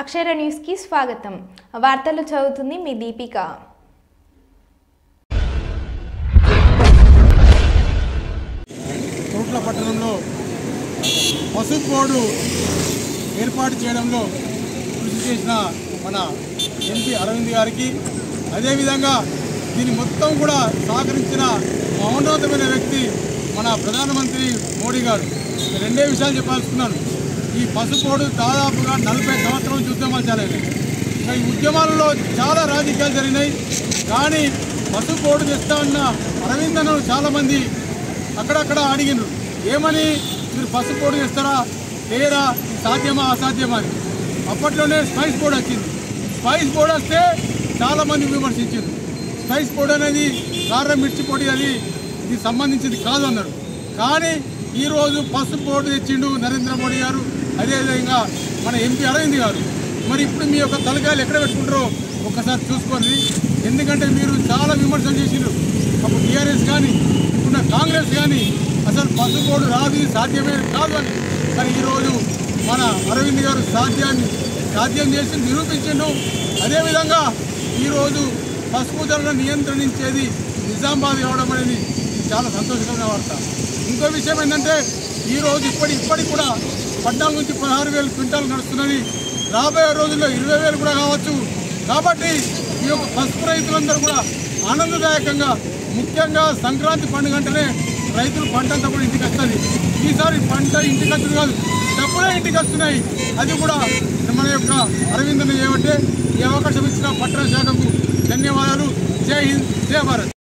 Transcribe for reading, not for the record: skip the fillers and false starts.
అక్షర news కి స్వాగతం. వార్తలు చదువుతుంది మీ దీపిక. కోట్ల పట్టణంలో పసుపు బోర్డు ఏర్పాటు చేయడంలో కృషి చేసిన మన ఎంపీ అరవింద్ గారికి, అదేవిధంగా దీని మొత్తం కూడా సహకరించిన మహోన్నతమైన వ్యక్తి మన ప్రధానమంత్రి మోడీ గారు. రెండే విషయాలు చెప్పాల్సుకున్నాను. ఈ పసుపు బోర్డు దాదాపుగా 40 సంవత్సరాల ఉద్యమాలు జరిగాయి. ఈ ఉద్యమాలలో చాలా రాజకీయాలు జరిగినాయి. కానీ పసుపు బోర్డు తెస్తామన్న అరవింద్ అన్నను చాలామంది అక్కడక్కడ అడిగినారు, ఏమని మీరు పసుపు బోర్డు తెస్తారా, లేదా సాధ్యమా అసాధ్యమా అని. అప్పట్లోనే స్పైస్ బోర్డు వచ్చింది. స్పైస్ బోర్డు వస్తే చాలామంది విమర్శించారు. స్పైస్ బోర్డు అనేది కారం మిర్చి పొడి, అది ఇది సంబంధించింది కాదు అన్నారు. కానీ ఈరోజు పసుపు బోర్డు తెచ్చిండు నరేంద్ర మోడీ గారు, అదేవిధంగా మన ఎంపీ అరవింద్ గారు. మరి ఇప్పుడు మీ యొక్క తలకాయలు ఎక్కడ పెట్టుకుంటారో ఒక్కసారి చూసుకోండి. ఎందుకంటే మీరు చాలా విమర్శలు చేసిండ్రు. అప్పుడు టీఆర్ఎస్ కానీ ఇప్పుడున్న కాంగ్రెస్ కానీ అసలు పసుపు బోర్డు రాదు, సాధ్యమే కాదు అని. కానీ ఈరోజు మన అరవింద్ గారు సాధ్యం చేసి నిరూపించిండు. అదేవిధంగా ఈరోజు పసుపు ధరలను నియంత్రించేది నిజామాబాద్ కావడం అనేది చాలా సంతోషకరమైన వార్త. ఇంకో విషయం ఏంటంటే ఈరోజు ఇప్పటికి కూడా 14 నుంచి 16,000 క్వింటాలు నడుస్తున్నది. రాబోయే రోజుల్లో 20,000 కూడా కావచ్చు. కాబట్టి ఈ యొక్క పసుపు రైతులందరూ కూడా ఆనందదాయకంగా, ముఖ్యంగా సంక్రాంతి పండుగ అంటేనే రైతులు పంట అంతా కూడా ఇంటికి వస్తుంది. ఈసారి పంట ఇంటికి వచ్చుడు కాదు, డబ్బులే ఇంటికి వస్తున్నాయి. అది కూడా మన యొక్క అరవింద్ చేయబట్టే. ఈ అవకాశం ఇచ్చిన పట్టణ శాఖకు ధన్యవాదాలు. జై హింద్, జై భారత్.